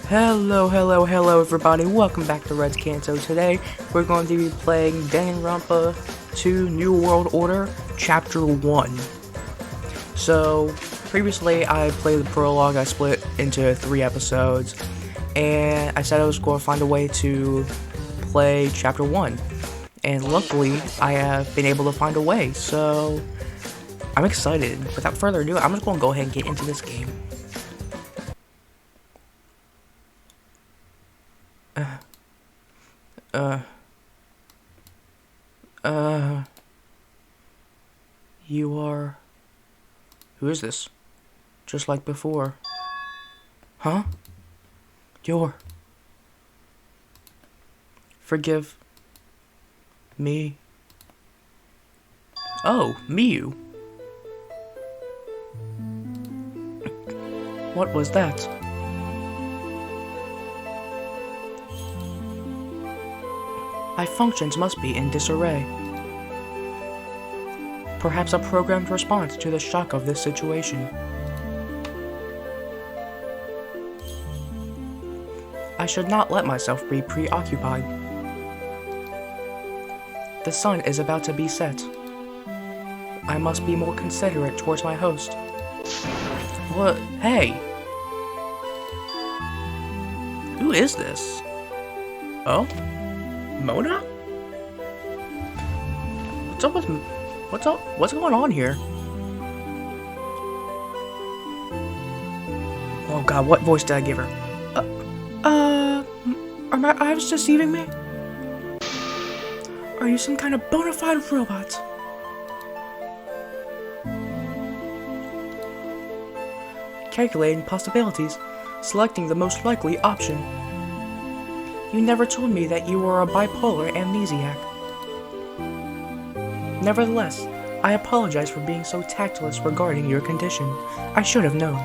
Hello everybody, welcome back to Red's Canto. Today, we're going to be playing Danganronpa New World Order, Chapter 1. So, previously I played the prologue, I split into 3 episodes, and I said I was going to find a way to play Chapter 1. And luckily, I have been able to find a way, so I'm excited. Without further ado, I'm just going to go ahead and get into this game. You are... Who is this? Just like before. Huh? You're... Forgive... me... Oh, Miyu. What was that? My functions must be in disarray. Perhaps a programmed response to the shock of this situation. I should not let myself be preoccupied. The sun is about to be set. I must be more considerate towards my host. What? Hey! Who is this? Oh? Mona? What's up with... What's going on here? Oh god, what voice did I give her? Are my eyes deceiving me? Are you some kind of bona fide robot? Calculating possibilities, selecting the most likely option. You never told me that you were a bipolar amnesiac. Nevertheless, I apologize for being so tactless regarding your condition. I should have known.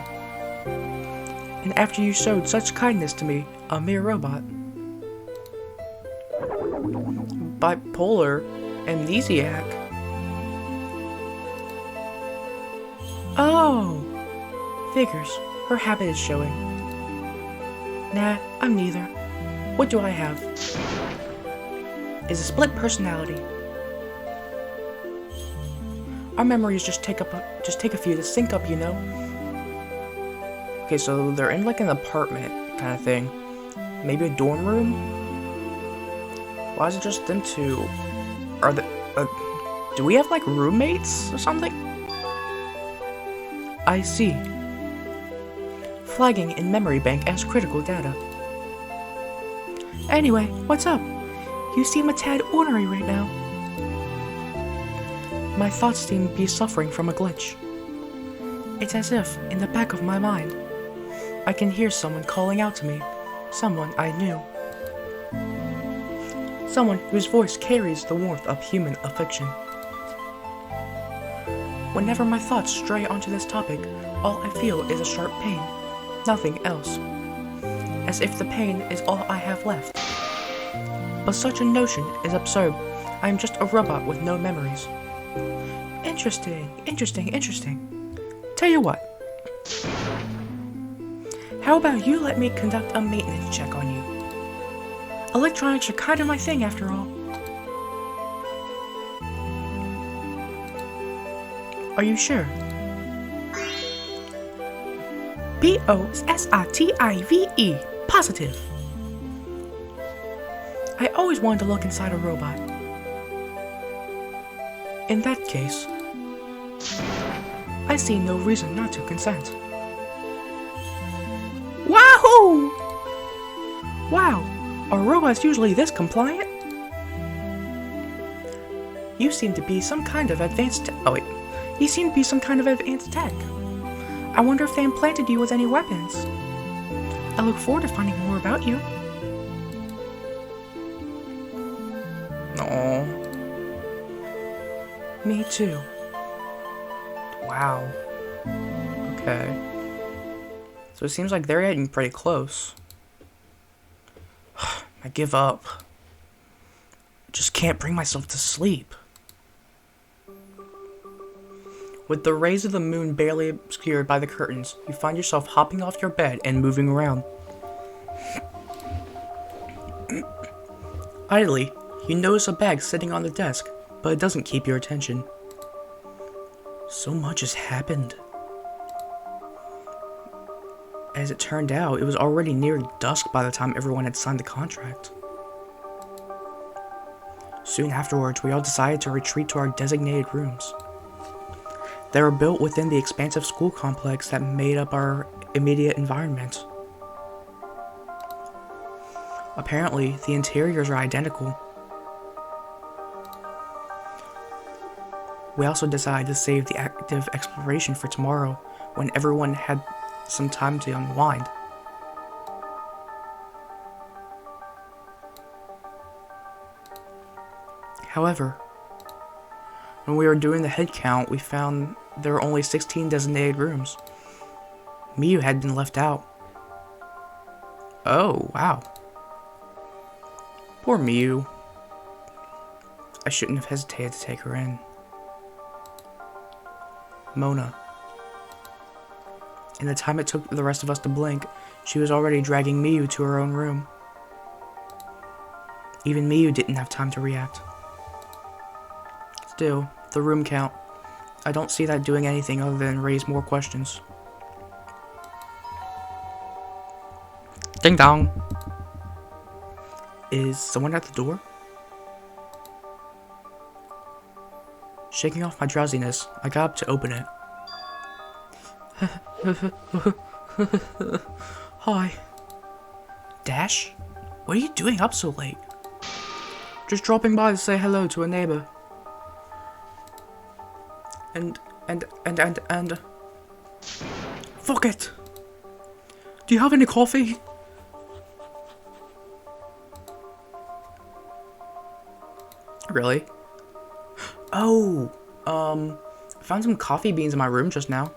And after you showed such kindness to me, a mere robot. Bipolar amnesiac? Oh! Figures. Her habit is showing. Nah, I'm neither. What do I have? Is a split personality. Our memories just take a few to sync up, you know? Okay, so they're in like an apartment kind of thing. Maybe a dorm room? Why is it just them two? Are they... do we have like roommates or something? I see. Flagging in memory bank as critical data. Anyway, what's up? You seem a tad ornery right now. My thoughts seem to be suffering from a glitch. It's as if, in the back of my mind, I can hear someone calling out to me. Someone I knew. Someone whose voice carries the warmth of human affection. Whenever my thoughts stray onto this topic, all I feel is a sharp pain. Nothing else. As if the pain is all I have left. But such a notion is absurd. I am just a robot with no memories. Interesting. Tell you what. How about you let me conduct a maintenance check on you? Electronics are kind of my thing after all. Are you sure? Positive. Positive. I always wanted to look inside a robot. In that case, I see no reason not to consent. Wahoo! Wow, are robots usually this compliant? You seem to be some kind of advanced You seem to be some kind of advanced tech. I wonder if they implanted you with any weapons. I look forward to finding more about you. Aww. Me too. Wow. Okay. So it seems like they're getting pretty close. I give up. Just can't bring myself to sleep. With the rays of the moon barely obscured by the curtains, you find yourself hopping off your bed and moving around. Idly, you notice a bag sitting on the desk, but it doesn't keep your attention. So much has happened. As it turned out, it was already near dusk by the time everyone had signed the contract. Soon afterwards, we all decided to retreat to our designated rooms. They were built within the expansive school complex that made up our immediate environment. Apparently, the interiors are identical. We also decided to save the active exploration for tomorrow, when everyone had some time to unwind. However, when we were doing the head count, we found there were only 16 designated rooms. Miyu had been left out. Oh, wow. Poor Miyu. I shouldn't have hesitated to take her in. Mona. In the time it took the rest of us to blink, she was already dragging Miyu to her own room. Even Miyu didn't have time to react. Still, the room count. I don't see that doing anything other than raise more questions. Ding dong. Is someone at the door? Shaking off my drowsiness, I got up to open it. Hi. Dash? What are you doing up so late? Just dropping by to say hello to a neighbor. And... Fuck it! Do you have any coffee? Really? Oh, I found some coffee beans in my room just now.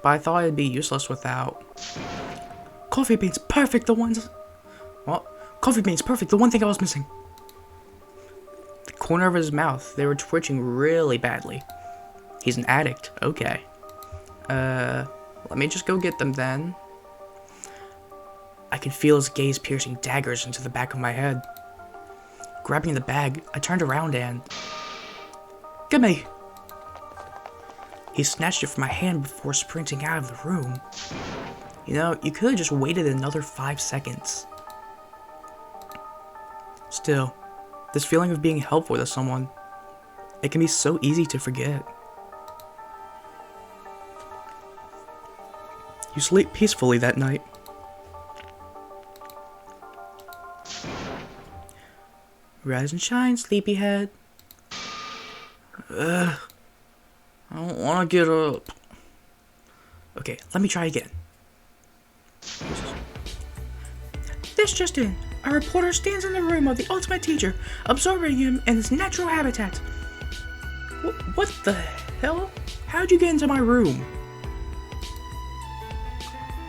But I thought it'd be useless without... Coffee beans, perfect, the ones... What? Coffee beans, perfect, the one thing I was missing. The corner of his mouth, they were twitching really badly. He's an addict, okay. Let me just go get them then. I could feel his gaze piercing daggers into the back of my head. Grabbing the bag, I turned around and... Gimme! He snatched it from my hand before sprinting out of the room. You know, you could have just waited another 5 seconds. Still, this feeling of being helpful to someone, it can be so easy to forget. You sleep peacefully that night. Rise and shine, sleepyhead. I don't want to get up. Okay, let me try again. This just in. A reporter stands in the room of the ultimate teacher, absorbing him in his natural habitat. What the hell? How'd you get into my room?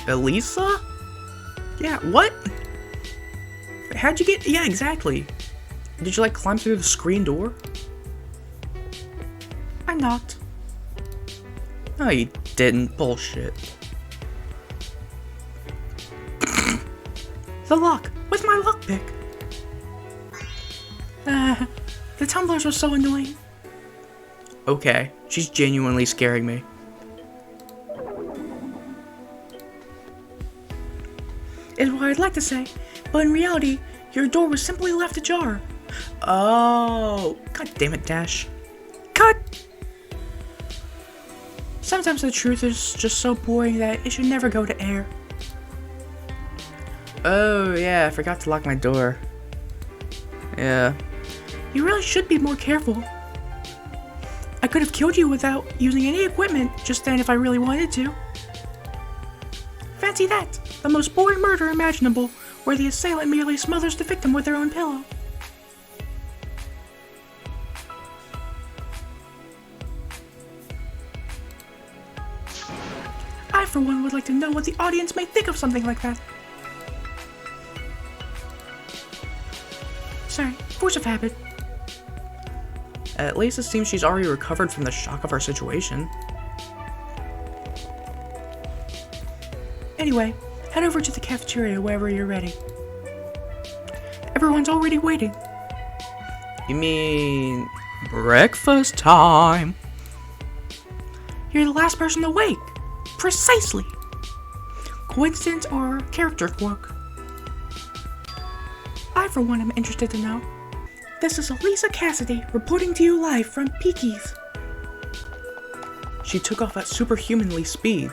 Elisa? Yeah, what? How'd you get... Yeah, exactly. Did you, like, climb through the screen door? I knocked. No, you didn't. Bullshit. The lock! With my lockpick! The tumblers were so annoying. Okay, she's genuinely scaring me. Is what I'd like to say, but in reality, your door was simply left ajar. Oh, god damn it, Dash. Cut! Sometimes the truth is just so boring that it should never go to air. Oh yeah, I forgot to lock my door. Yeah. You really should be more careful. I could have killed you without using any equipment just then if I really wanted to. Fancy that! The most boring murder imaginable, where the assailant merely smothers the victim with their own pillow. I, for one, would like to know what the audience may think of something like that. Sorry, force of habit. At least it seems she's already recovered from the shock of our situation. Anyway, Head over to the cafeteria whenever you're ready. Everyone's already waiting. You mean breakfast time? You're the last person awake. Precisely. Coincidence or character quirk? I, for one, am interested to know. This is Elisa Cassidy, reporting to you live from Peaky's. She took off at superhumanly speed.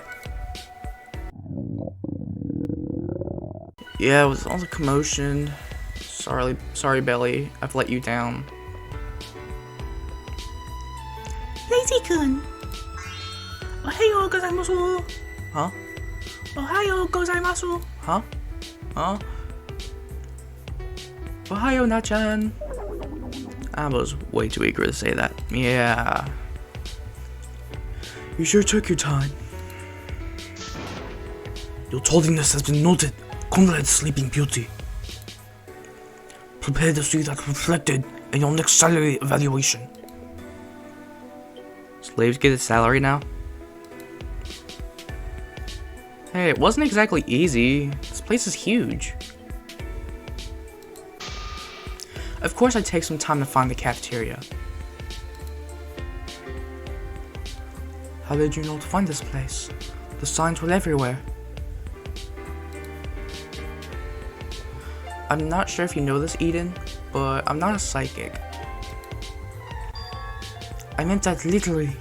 Yeah, it was all the commotion. Sorry, Belly. I've let you down. Lazy-kun. Ohayo gozaimasu. Huh? Ohayo gozaimasu. Huh? Huh? Ohayo na-chan. I was way too eager to say that. Yeah. You sure took your time. Your tardiness has been noted. Conrad's Sleeping Beauty. Prepare to see that reflected in your next salary evaluation. Slaves get a salary now? Hey, it wasn't exactly easy. This place is huge. Of course I'd take some time to find the cafeteria. How did you know to find this place? The signs were everywhere. I'm not sure if you know this, Eden, but I'm not a psychic. I meant that literally.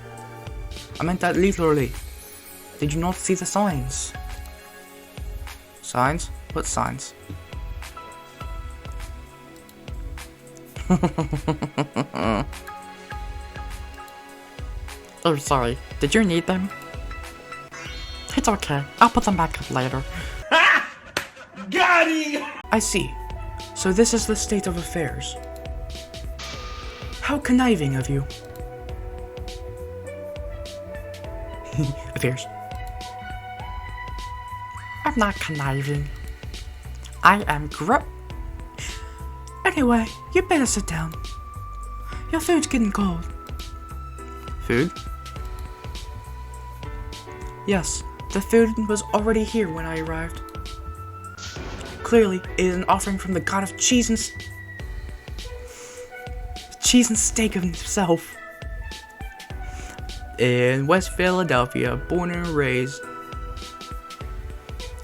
Did you not see the signs? Signs? What signs? Oh, sorry. Did you need them? It's okay. I'll put them back up later. Got him! I see. So this is the state of affairs. How conniving of you. Affairs. I'm not conniving. I am Anyway, you better sit down. Your food's getting cold. Food? Yes, the food was already here when I arrived. Clearly, it is an offering from the god of cheese and steak himself. In West Philadelphia, born and raised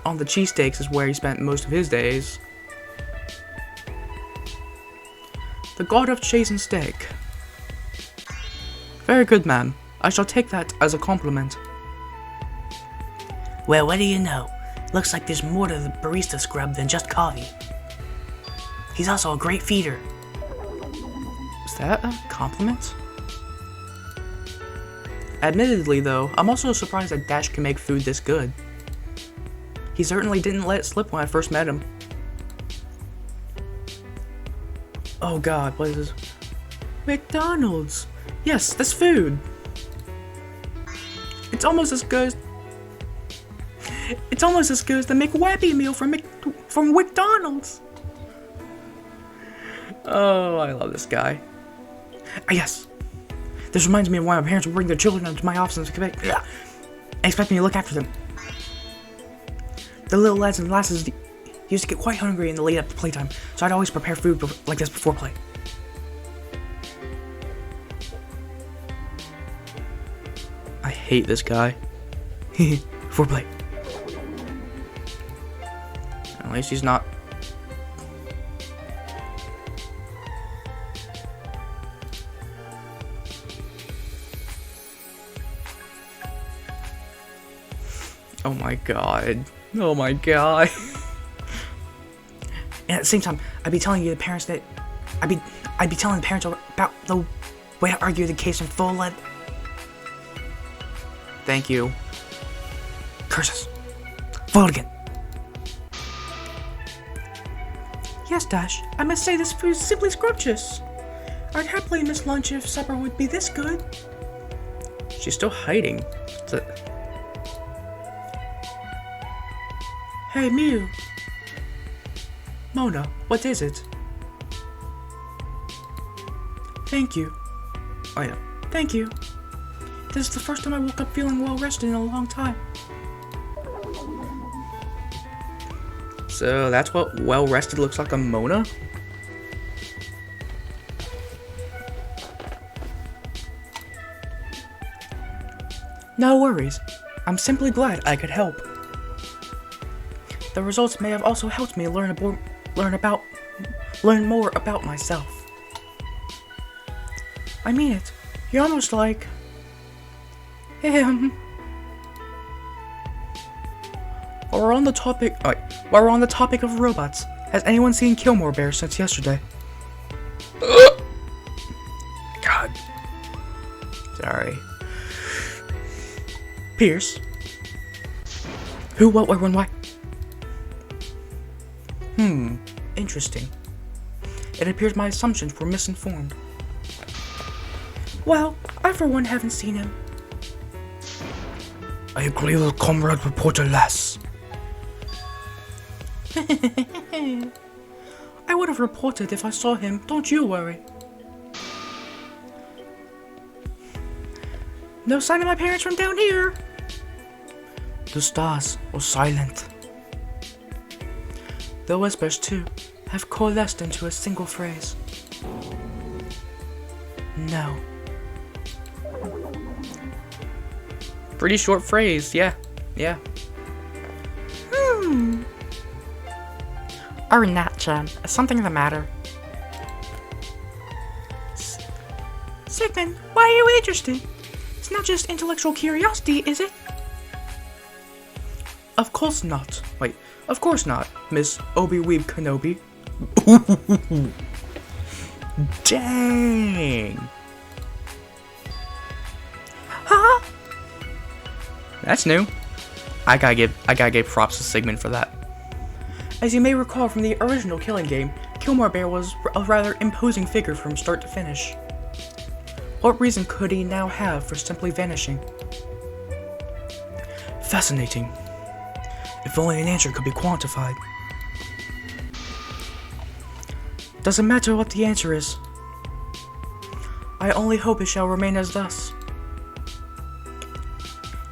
on the cheesesteaks is where he spent most of his days. The god of cheese and steak. Very good, ma'am. I shall take that as a compliment. Well, what do you know? Looks like there's more to the barista scrub than just coffee. He's also a great feeder. Is that a compliment? Admittedly, though, I'm also surprised that Dash can make food this good. He certainly didn't let it slip when I first met him. Oh god, what is this? McDonald's! Yes, this food! It's almost as good as the McWappy meal from McDonald's! Oh, I love this guy. Ah, yes! This reminds me of when my parents would bring their children into my office and expect me to look after them. The little lads and lasses used to get quite hungry in the lead up to playtime, so I'd always prepare food like this before play. I hate this guy. Before play. At least he's not. Oh my god. Oh my god. And at the same time, I'd be telling the parents about the way I argue the case in full lead. Thank you. Curses. Foiled again. Yes, Dash. I must say this food is simply scrumptious. I'd happily miss lunch if supper would be this good. She's still hiding. Hey, Mew. Mona, what is it? Thank you. Oh yeah. Thank you. This is the first time I woke up feeling well rested in a long time. So that's what well-rested looks like on Mona? No worries. I'm simply glad I could help. The results may have also helped me learn more about myself. I mean it. You're almost like him. While we're on the topic of robots, has anyone seen Killmore Bear since yesterday? God. Sorry. Pierce. Who, what, where, when, why? Interesting. It appears my assumptions were misinformed. Well, I for one haven't seen him. I agree with Comrade Reporter Les. I would have reported if I saw him, don't you worry. No sign of my parents from down here. The stars were silent. The whispers, too, have coalesced into a single phrase. No. Pretty short phrase, yeah. Or not, Jen. Is something the matter? Sigmund, why are you interested? It's not just intellectual curiosity, is it? Of course not. Wait, of course not, Miss Obi-Weeb Kenobi. Dang. Huh? That's new. I gotta give props to Sigmund for that. As you may recall from the original Killing game, Killmore Bear was a rather imposing figure from start to finish. What reason could he now have for simply vanishing? Fascinating. If only an answer could be quantified. Doesn't matter what the answer is. I only hope it shall remain as thus.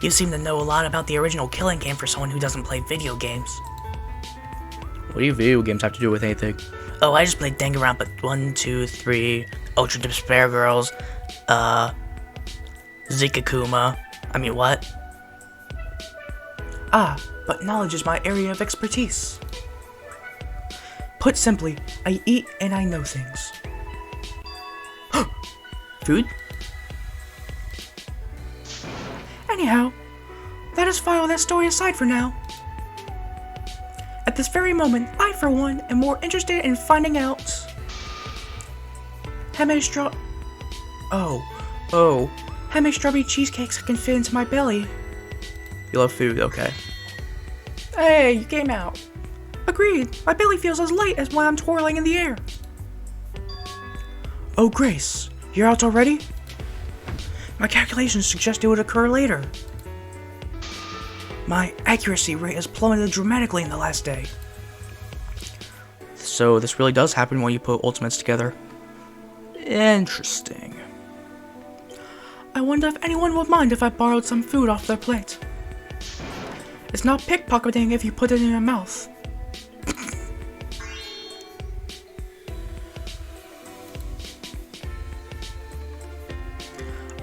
You seem to know a lot about the original Killing game for someone who doesn't play video games. What do video games have to do with anything? Oh, I just played Danganronpa 1, 2, 3, Ultra Despair Girls, Zikakuma. I mean, what? Ah, but knowledge is my area of expertise. Put simply, I eat and I know things. Food? Anyhow, let us file that story aside for now. At this very moment, I, for one, am more interested in finding out how many strawberry cheesecakes I can fit into my belly. You love food, okay. Hey, you came out. Agreed, my belly feels as light as when I'm twirling in the air. Oh, Grace, you're out already? My calculations suggest it would occur later. My accuracy rate has plummeted dramatically in the last day. So this really does happen when you put ultimates together. Interesting. I wonder if anyone would mind if I borrowed some food off their plate. It's not pickpocketing if you put it in your mouth.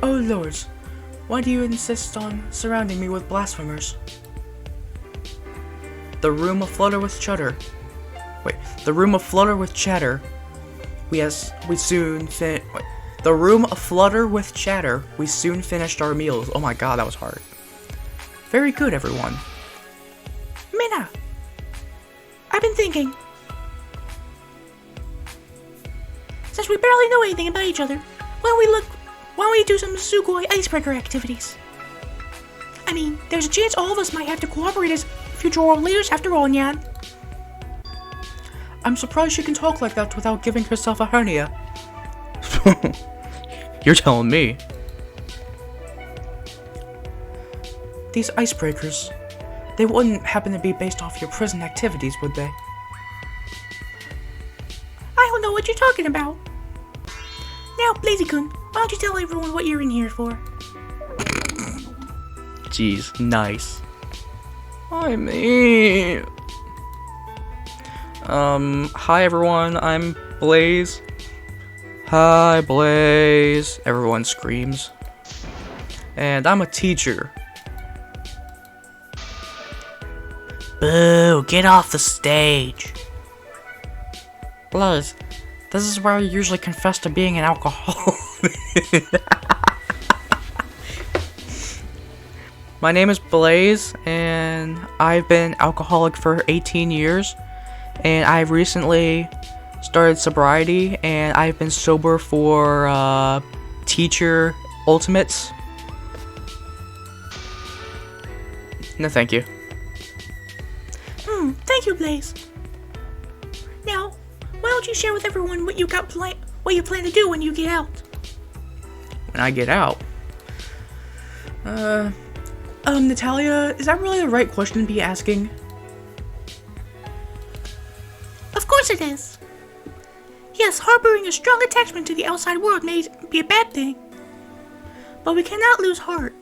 Oh lords, why do you insist on surrounding me with blasphemers? The room aflutter with chatter. The room aflutter with chatter. The room aflutter with chatter. We soon finished our meals. Oh my god, that was hard. Very good, everyone. Mina, I've been thinking. Since we barely know anything about each other, why don't we do some Sugoi icebreaker activities? I mean, there's a chance all of us might have to cooperate as future world leaders after all, Nyan. I'm surprised she can talk like that without giving herself a hernia. You're telling me. These icebreakers, they wouldn't happen to be based off your prison activities, would they? I don't know what you're talking about. Now, Blazy-kun, why don't you tell everyone what you're in here for? Jeez, nice. I mean... Hi everyone, I'm Blaze. Hi, Blaze. Everyone screams. And I'm a teacher. Boo, get off the stage. Blaze, this is where you usually confess to being an alcoholic. My name is Blaze, and I've been alcoholic for 18 years, and I've recently started sobriety, and I've been sober for teacher ultimates. No, thank you. Thank you, Blaze. Now, why don't you share with everyone what you plan to do when you get out? When I get out, Natalia, is that really the right question to be asking? Of course it is. Yes, harboring a strong attachment to the outside world may be a bad thing, but we cannot lose heart.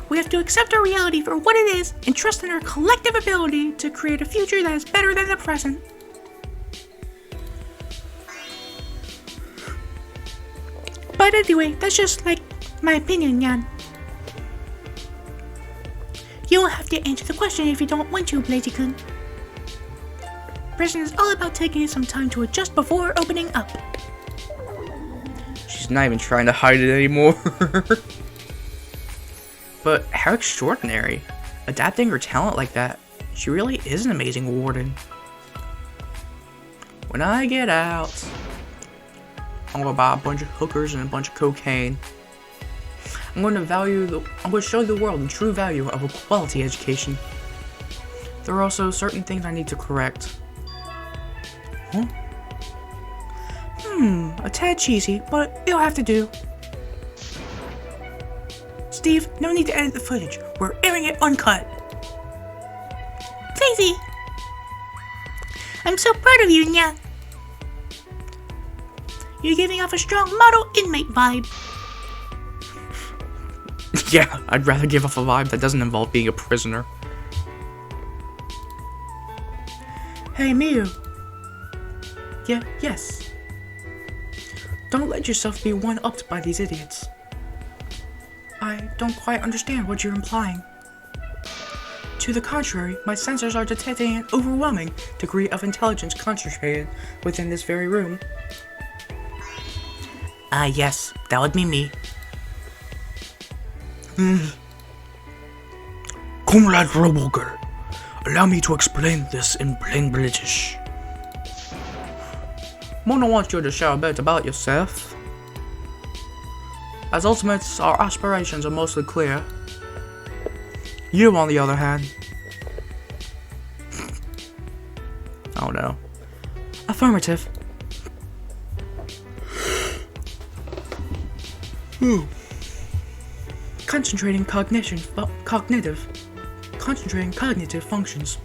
We have to accept our reality for what it is and trust in our collective ability to create a future that is better than the present. But anyway, that's just like my opinion, Jan. You don't have to answer the question if you don't want to, Blazy-kun. Prison is all about taking some time to adjust before opening up. She's not even trying to hide it anymore. But how extraordinary. Adapting her talent like that. She really is an amazing warden. When I get out, I'm gonna buy a bunch of hookers and a bunch of cocaine. I'm going to show the world the true value of a quality education. There are also certain things I need to correct. Huh? A tad cheesy, but it'll have to do. Steve, no need to edit the footage. We're airing it uncut. Blazy! I'm so proud of you, Nya. You're giving off a strong model inmate vibe. Yeah, I'd rather give off a vibe that doesn't involve being a prisoner. Hey, Miyu. Yes. Don't let yourself be one-upped by these idiots. I don't quite understand what you're implying. To the contrary, my sensors are detecting an overwhelming degree of intelligence concentrated within this very room. Yes, that would be me. Comrade Robogger, allow me to explain this in plain British. Mona wants you to share a bit about yourself. As ultimates, our aspirations are mostly clear. You, on the other hand... Oh no. Affirmative. Concentrating cognitive functions.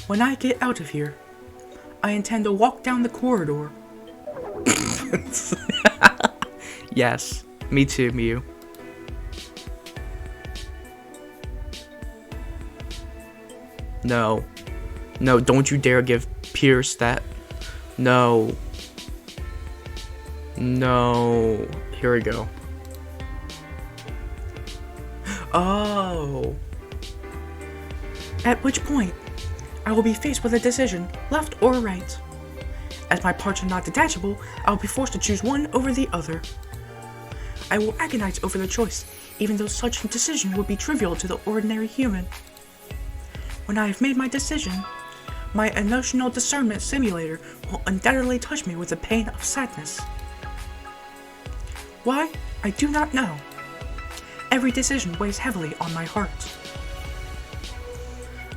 When I get out of here, I intend to walk down the corridor. Yes, me too, Miyu. No, don't you dare give Pierce that. No, here we go. Oh. At which point, I will be faced with a decision, left or right. As my parts are not detachable, I will be forced to choose one over the other. I will agonize over the choice, even though such a decision would be trivial to the ordinary human. When I have made my decision, my emotional discernment simulator will undoubtedly touch me with the pain of sadness. Why? I do not know. Every decision weighs heavily on my heart.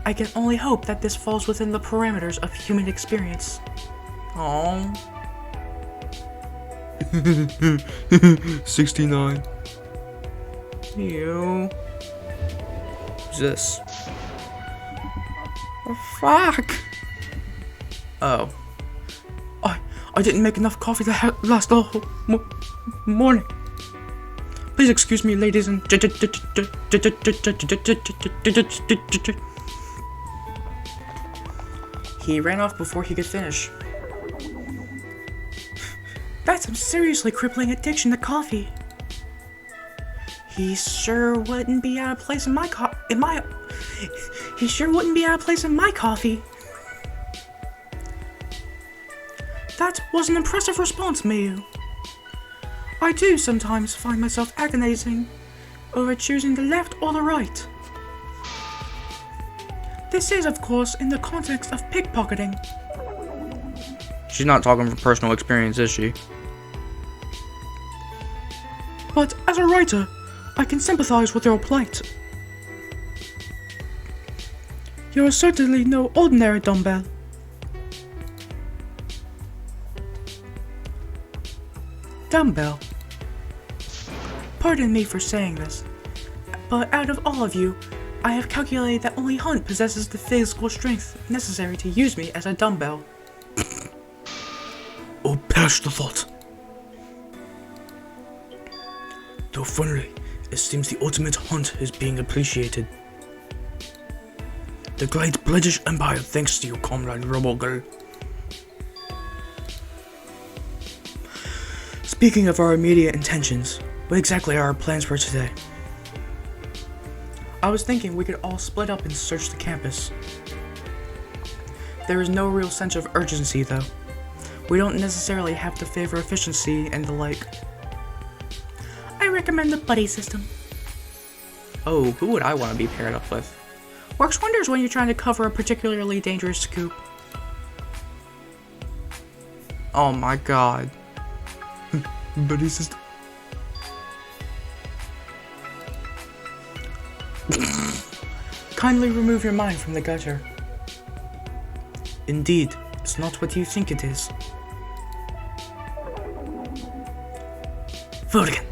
I can only hope that this falls within the parameters of human experience. Aww. 69. Ew. Who's this? Oh, fuck. Oh. I didn't make enough coffee to last the whole morning. Please excuse me, ladies and He ran off before he could finish. That's some seriously crippling addiction to coffee. He sure wouldn't be out of place in my He sure wouldn't be out of place in my coffee. That was an impressive response, Mayu. I do sometimes find myself agonizing over choosing the left or the right. This is, of course, in the context of pickpocketing. She's not talking from personal experience, is she? But as a writer, I can sympathize with your plight. You are certainly no ordinary dumbbell. Dumbbell. Pardon me for saying this, but out of all of you, I have calculated that only Hunt possesses the physical strength necessary to use me as a dumbbell. Oh, perish the thought. Though finally, it seems the ultimate hunt is being appreciated. The great British Empire thanks to you, comrade Robogirl. Speaking of our immediate intentions, what exactly are our plans for today? I was thinking we could all split up and search the campus. There is no real sense of urgency, though. We don't necessarily have to favor efficiency and the like. I recommend the buddy system. Oh, who would I want to be paired up with? Works wonders when you're trying to cover a particularly dangerous scoop. Oh my god. Buddy system. Kindly remove your mind from the gutter. Indeed, it's not what you think it is. Vote again.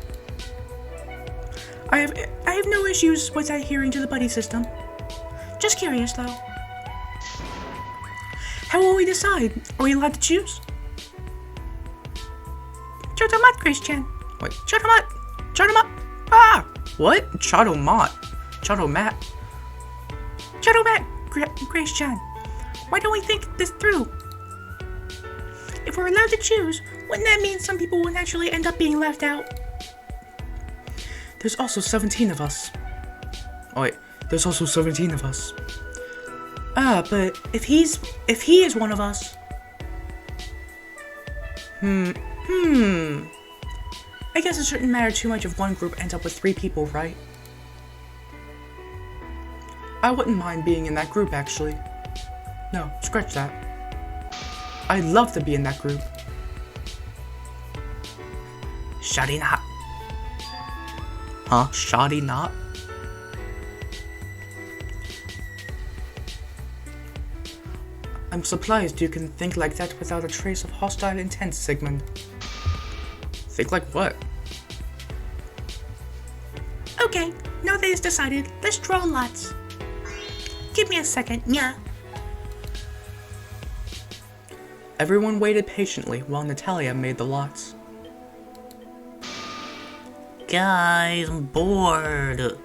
I have no issues with adhering to the buddy system. Just curious though. How will we decide? Are we allowed to choose? Chotomat, Grace-chan. Wait. Chotomat! Chotomat! Ah! What? Chotomat? Chotomat? Chotomat, Grace-chan. Why don't we think this through? If we're allowed to choose, wouldn't that mean some people would naturally end up being left out? There's also 17 of us. Oh wait, there's also 17 of us. But if he is one of us. I guess it shouldn't matter too much if one group ends up with 3 people, right? I wouldn't mind being in that group, actually. No, scratch that. I'd love to be in that group. Shoddy not. Huh? Shoddy not? I'm surprised you can think like that without a trace of hostile intent, Sigmund. Think like what? Okay, now that it's decided, let's draw lots. Give me a second, yeah. Everyone waited patiently while Natalia made the lots. Guys, I'm bored.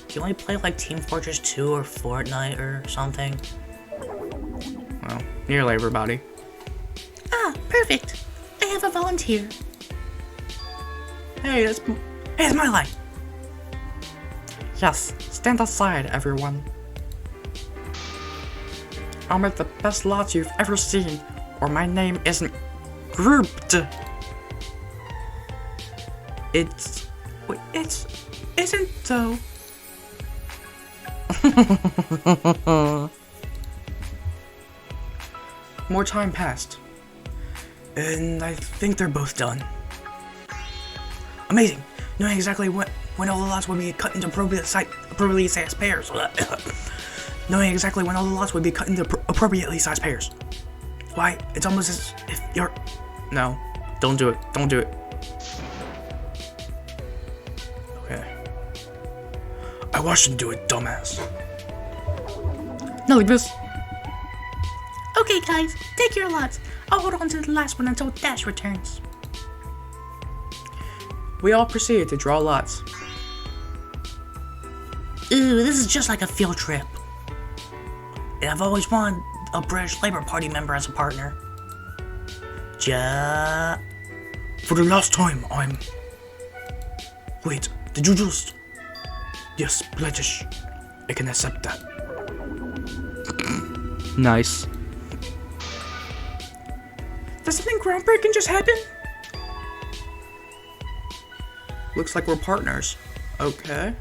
Can we play like Team Fortress 2 or Fortnite or something? Well, nearly everybody. Ah, perfect. I have a volunteer. Hey, it's my line. Yes, stand aside, everyone. I'll make the best lots you've ever seen, or my name isn't grouped. Isn't though. More time passed, and I think they're both done. Amazing! Knowing exactly when all the lots would be cut into appropriately sized pairs. Knowing exactly when all the lots would be cut into appropriately sized pairs. Why, it's almost as if you're... No, don't do it. Don't do it. Okay. I watched him do it, dumbass. Not like this. Okay, guys, take your lots. I'll hold on to the last one until Dash returns. We all proceeded to draw lots. Ooh, this is just like a field trip. And I've always wanted a British Labour Party member as a partner. For the last time, I'm... Wait, did you just... Yes, British. I can accept that. Nice. Does something groundbreaking just happen? Looks like we're partners. Okay.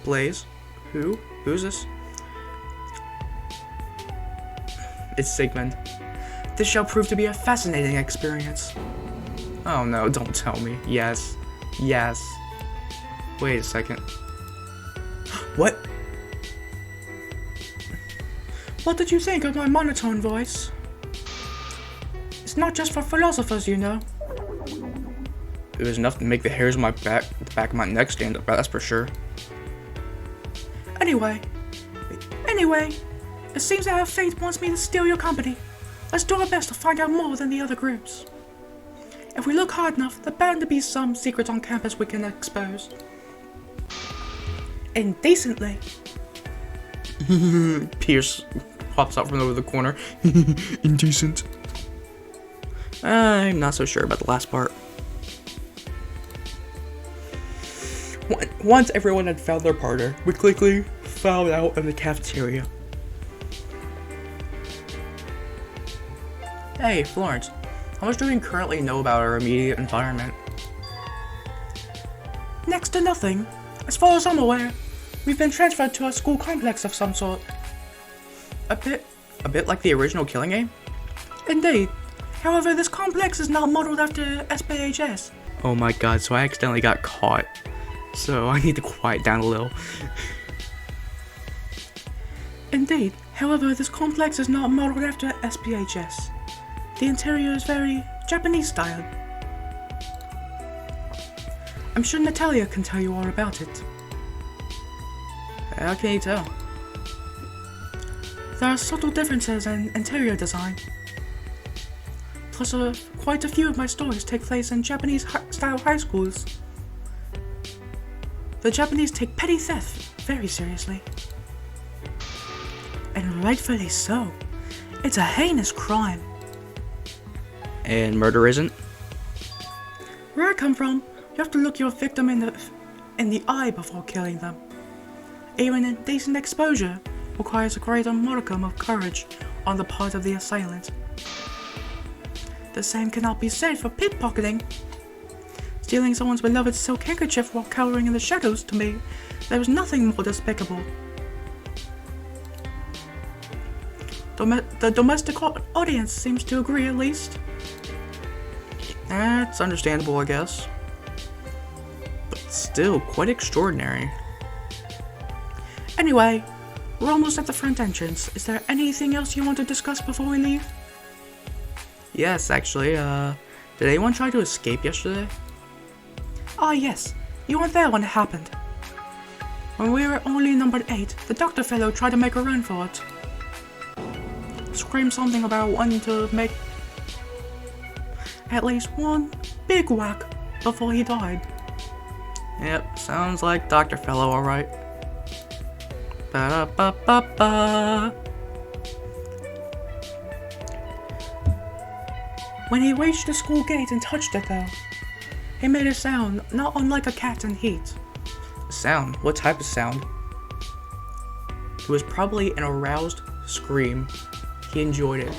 Blaze. Who? Who's this? It's Sigmund. This shall prove to be a fascinating experience. Oh no, don't tell me. Yes. Yes. Wait a second. What? What did you think of my monotone voice? It's not just for philosophers, you know. It was enough to make the hairs on the back of my neck stand up, that's for sure. Anyway, it seems that our fate wants me to steal your company. Let's do our best to find out more than the other groups. If we look hard enough, there's bound to be some secrets on campus we can expose. Indecently. Pierce pops out from over the corner. Indecent. I'm not so sure about the last part. Once everyone had found their partner, we quickly filed out in the cafeteria. Hey, Florence, how much do we currently know about our immediate environment? Next to nothing. As far as I'm aware, we've been transferred to a school complex of some sort. A bit like the original Killing Game? Indeed. However, this complex is not modeled after SPHS. Oh my god, so I accidentally got caught. So I need to quiet down a little. Indeed. However, this complex is not modeled after SPHS. The interior is very Japanese style. I'm sure Natalia can tell you all about it. How can you tell? There are subtle differences in interior design. Plus, quite a few of my stories take place in Japanese-style high schools. The Japanese take petty theft very seriously. And rightfully so. It's a heinous crime. And murder isn't? Where I come from, you have to look your victim in the eye before killing them. Even indecent exposure requires a greater modicum of courage on the part of the assailant. The same cannot be said for pickpocketing. Stealing someone's beloved silk handkerchief while cowering in the shadows, to me, there is nothing more despicable. The domestic audience seems to agree, at least. That's understandable, I guess. But still, quite extraordinary. Anyway, we're almost at the front entrance. Is there anything else you want to discuss before we leave? Yes, actually, did anyone try to escape yesterday? Ah, yes. You weren't there when it happened. When we were only numbered 8, the doctor fellow tried to make a run for it. Screamed something about wanting to make at least one big whack before he died. Yep, sounds like Dr. Fellow, alright. Ba-da-ba-ba-ba. When he reached the school gate and touched it, though, he made a sound not unlike a cat in heat. A sound? What type of sound? It was probably an aroused scream. He enjoyed it.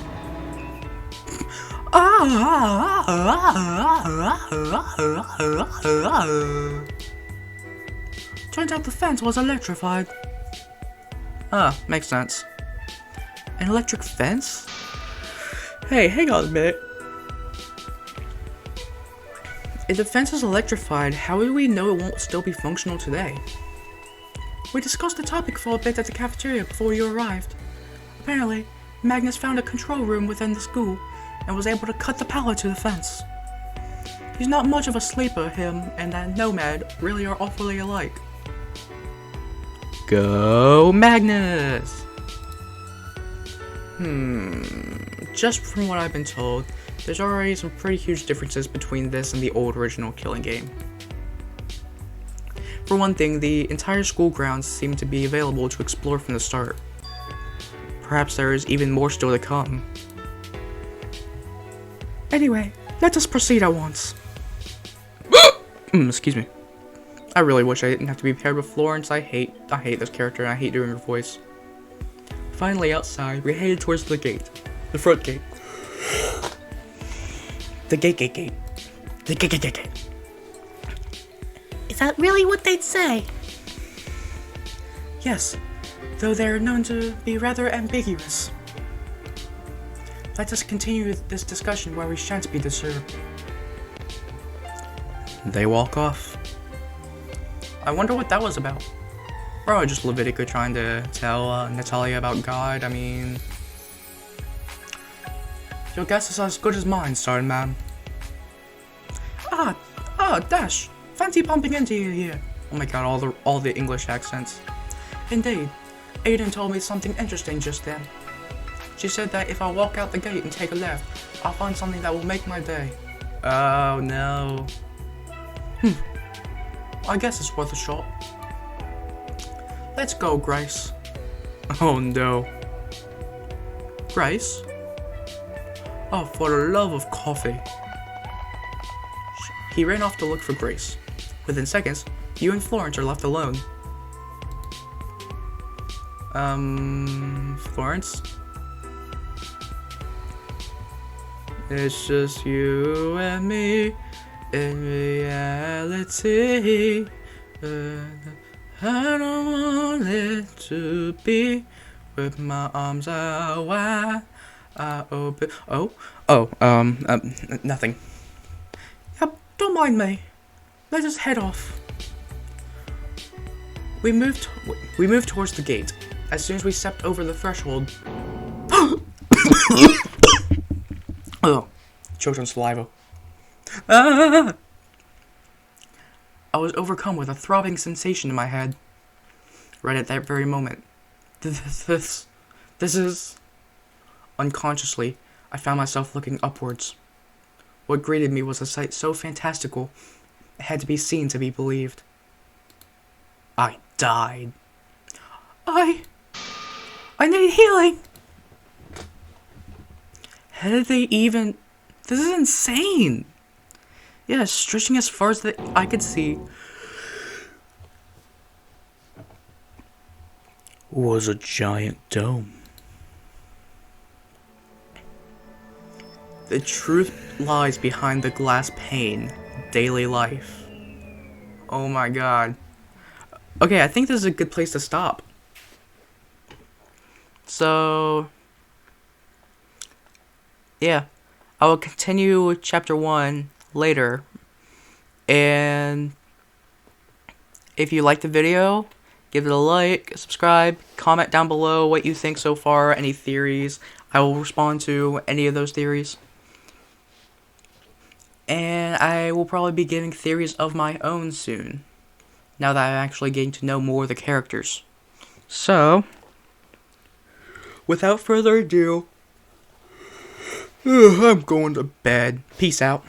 Turns out the fence was electrified. Ah, makes sense. An electric fence? Hey, hang on a minute. If the fence is electrified, how do we know it won't still be functional today? We discussed the topic for a bit at the cafeteria before you arrived. Apparently, Magnus found a control room within the school and was able to cut the power to the fence. He's not much of a sleeper, him and that Nomad really are awfully alike. Go Magnus! Just from what I've been told, there's already some pretty huge differences between this and the old original Killing Game. For one thing, the entire school grounds seem to be available to explore from the start. perhaps there is even more still to come. Anyway, let us proceed at once. Excuse me. I really wish I didn't have to be paired with Florence. I hate this character, and I hate doing her voice. Finally, outside, we headed towards the gate. The front gate. The gate. The gate. Is that really what they'd say? Yes, though they are known to be rather ambiguous. Let us continue this discussion where we shan't be disturbed. They walk off. I wonder what that was about. Probably just Levitica trying to tell Natalia about God. I mean, Your guess is as good as mine, Sergeant Man. Dash! Fancy bumping into you here. oh my god, all the English accents. Indeed. Aiden told me something interesting just then. She said that if I walk out the gate and take a left, I'll find something that will make my day. Oh no. I guess it's worth a shot. Let's go, Grace. Oh no. Grace? Oh, for the love of coffee. He ran off to look for Grace. Within seconds, you and Florence are left alone. Florence? It's just you and me in reality. I don't want it to be with my arms out wide. I open. Nothing. Yep, don't mind me. Let us head off. We moved towards the gate. As soon as we stepped over the threshold. Oh, choked on saliva. Ah! I was overcome with a throbbing sensation in my head. Right at that very moment. This is... Unconsciously, I found myself looking upwards. What greeted me was a sight so fantastical, it had to be seen to be believed. I died. I need healing. How did they even... This is insane! Yeah, stretching as far as the I could see was a giant dome. The truth lies behind the glass pane. Daily life. Oh my god. Okay, I think this is a good place to stop. So... yeah. I will continue with chapter 1 later. And... if you liked the video, give it a like, subscribe, comment down below what you think so far, any theories. I will respond to any of those theories. And I will probably be giving theories of my own soon, now that I'm actually getting to know more of the characters. So, without further ado, I'm going to bed. Peace out.